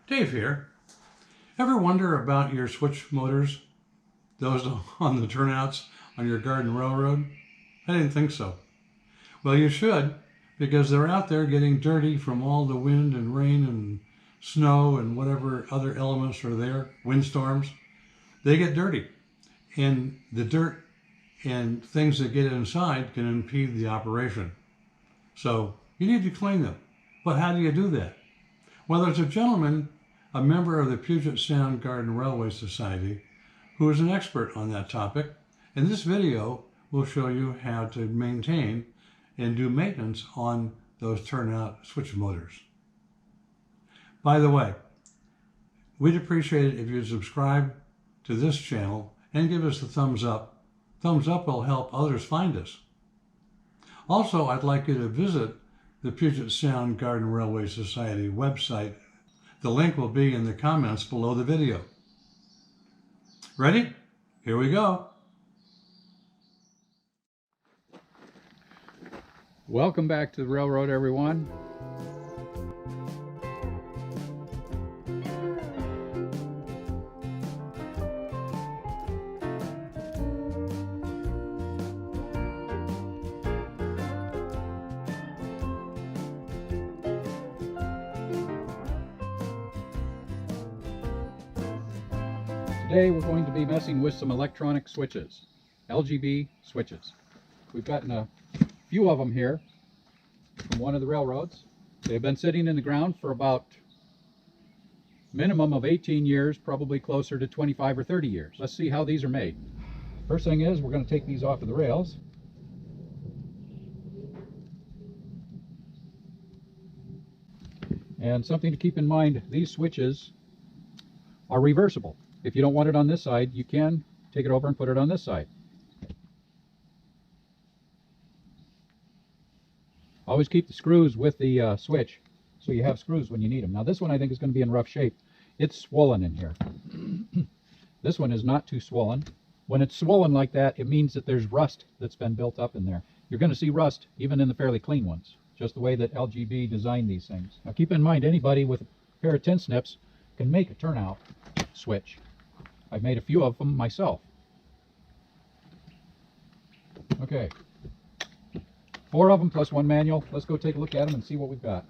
Dave here. Ever wonder about your switch motors? Those on the turnouts on your garden railroad? I didn't think so. Well, you should, because they're out there getting dirty from all the wind and rain and snow and whatever other elements are there, windstorms. They get dirty. And the dirt and things that get inside can impede the operation. So you need to clean them. But how do you do that? Well, there's a gentleman, a member of the Puget Sound Garden Railway Society, who is an expert on that topic. And this video will show you how to maintain and do maintenance on those turnout switch motors. By the way, we'd appreciate it if you'd subscribe to this channel and give us a thumbs up. Thumbs up will help others find us. Also, I'd like you to visit the Puget Sound Garden Railway Society website. The link will be in the comments below the video. Ready? Here we go. Welcome back to the railroad, everyone. Today we're going to be messing with some electronic switches, LGB switches. We've gotten a few of them here from one of the railroads. They've been sitting in the ground for about minimum of 18 years, probably closer to 25 or 30 years. Let's see how these are made. First thing is we're going to take these off of the rails. And something to keep in mind, these switches are reversible. If you don't want it on this side, you can take it over and put it on this side. Always keep the screws with the switch, so you have screws when you need them. Now this one I think is going to be in rough shape. It's swollen in here. This one is not too swollen. When it's swollen like that, it means that there's rust that's been built up in there. You're going to see rust even in the fairly clean ones, just the way that LGB designed these things. Now keep in mind, anybody with a pair of tin snips can make a turnout switch. I've made a few of them myself. Okay. 4 of them plus 1 manual. Let's go take a look at them and see what we've got.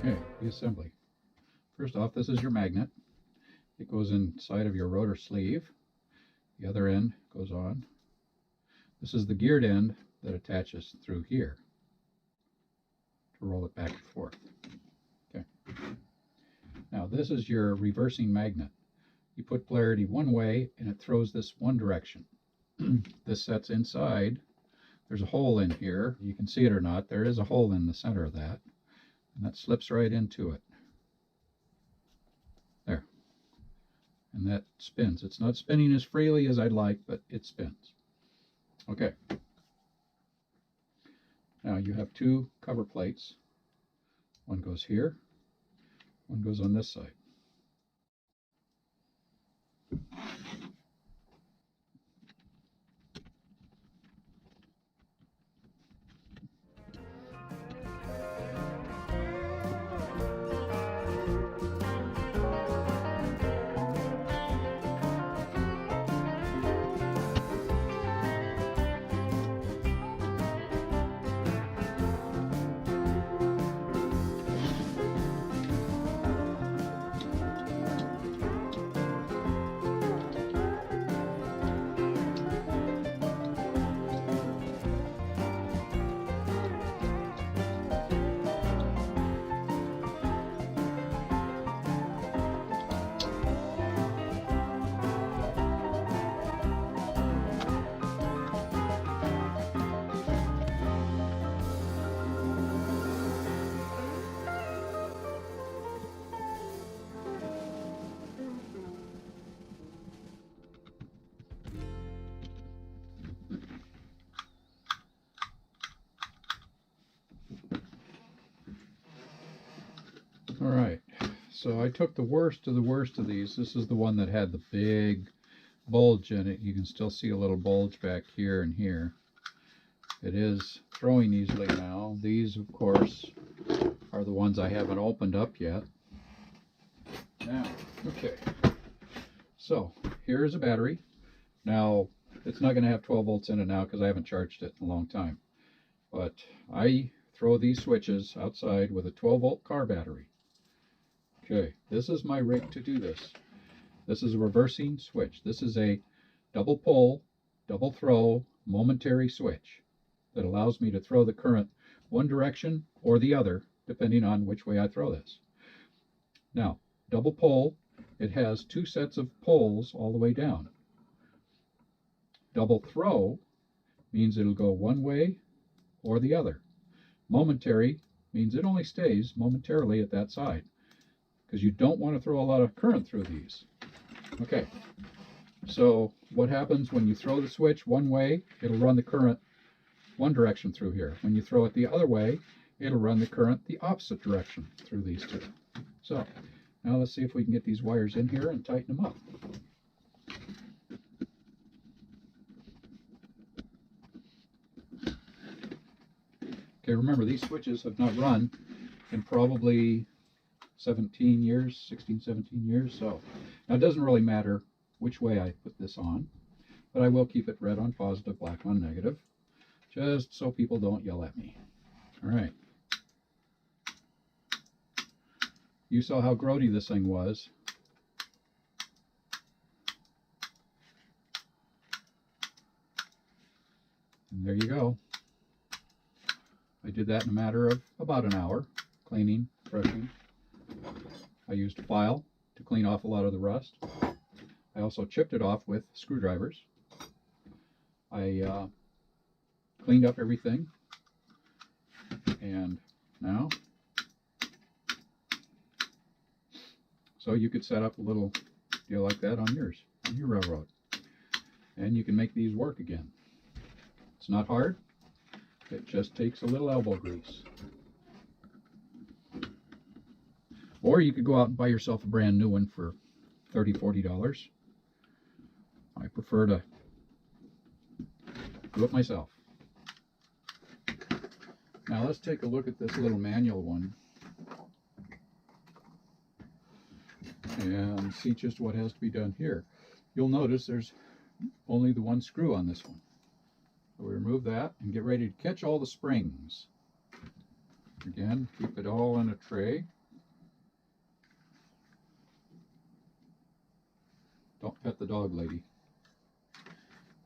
Okay, the assembly. First off, this is your magnet. It goes inside of your rotor sleeve. The other end goes on. This is the geared end that attaches through here to roll it back and forth. Okay. Now this is your reversing magnet. You put polarity one way and it throws this one direction. This sets inside. There's a hole in here. You can see it or not. There is a hole in the center of that. And that slips right into it. There. And that spins. It's not spinning as freely as I'd like, but it spins. Okay. Now you have two cover plates. One goes here, one goes on this side. All right, so I took the worst of these. This is the one that had the big bulge in it. You can still see a little bulge back here and here. It is throwing easily now. These, of course, are the ones I haven't opened up yet. Now, okay, so here is a battery. Now, it's not going to have 12 volts in it now because I haven't charged it in a long time. But I throw these switches outside with a 12-volt car battery. Okay, this is my rig to do this. This is a reversing switch. This is a double pull, double throw, momentary switch that allows me to throw the current one direction or the other, depending on which way I throw this. Now, double pull, it has two sets of pulls all the way down. Double throw means it'll go one way or the other. Momentary means it only stays momentarily at that side, because you don't want to throw a lot of current through these. Okay, so what happens when you throw the switch one way, it'll run the current one direction through here. When you throw it the other way, it'll run the current the opposite direction through these two. So now let's see if we can get these wires in here and tighten them up. Okay, remember these switches have not run in probably 17 years, 16, 17 years. So now it doesn't really matter which way I put this on, but I will keep it red on positive, black on negative, just so people don't yell at me. All right. You saw how grody this thing was. And there you go. I did that in a matter of about an hour, cleaning, brushing. I used a file to clean off a lot of the rust. I also chipped it off with screwdrivers. I cleaned up everything. And now, so you could set up a little deal like that on yours, on your railroad. And you can make these work again. It's not hard. It just takes a little elbow grease. Or you could go out and buy yourself a brand new one for $30, $40. I prefer to do it myself. Now let's take a look at this little manual one and see just what has to be done here. You'll notice there's only the one screw on this one. So we remove that and get ready to catch all the springs. Again, keep it all in a tray. Don't pet the dog lady.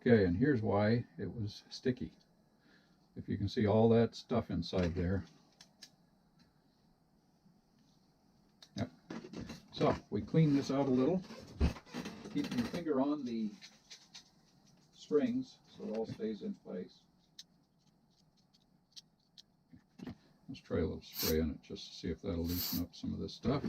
Okay, and here's why it was sticky. If you can see all that stuff inside there. Yep. So we clean this out a little. Keep your finger on the springs so it all stays in place. Let's try a little spray on it just to see if that'll loosen up some of this stuff.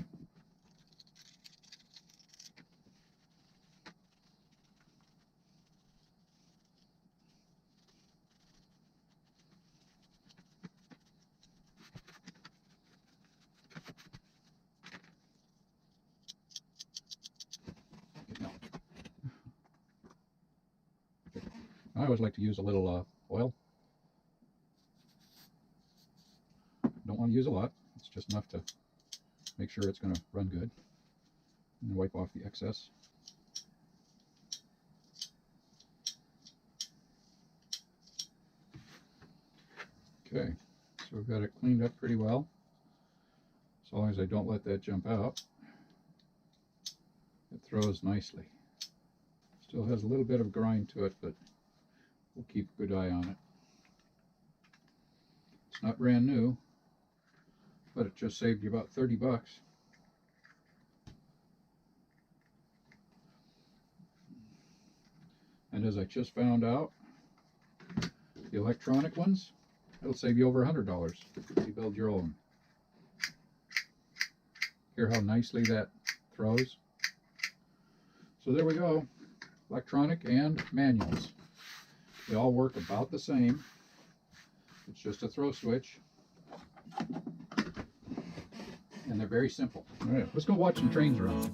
I always like to use a little oil. Don't want to use a lot. It's just enough to make sure it's going to run good. And wipe off the excess. Okay, so we've got it cleaned up pretty well. As long as I don't let that jump out, it throws nicely. Still has a little bit of grind to it, but we'll keep a good eye on it. It's not brand new, but it just saved you about 30 bucks. And as I just found out, the electronic ones, it'll save you over $100 if you build your own. Hear how nicely that throws? So there we go, electronic and manuals. They all work about the same. It's just a throw switch. And they're very simple. All right, let's go watch some trains run.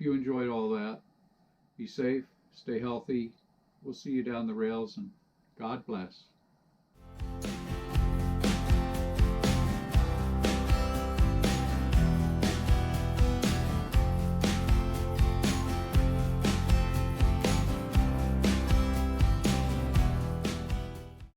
you enjoyed all that. Be safe, stay healthy. We'll see you down the rails, and God bless.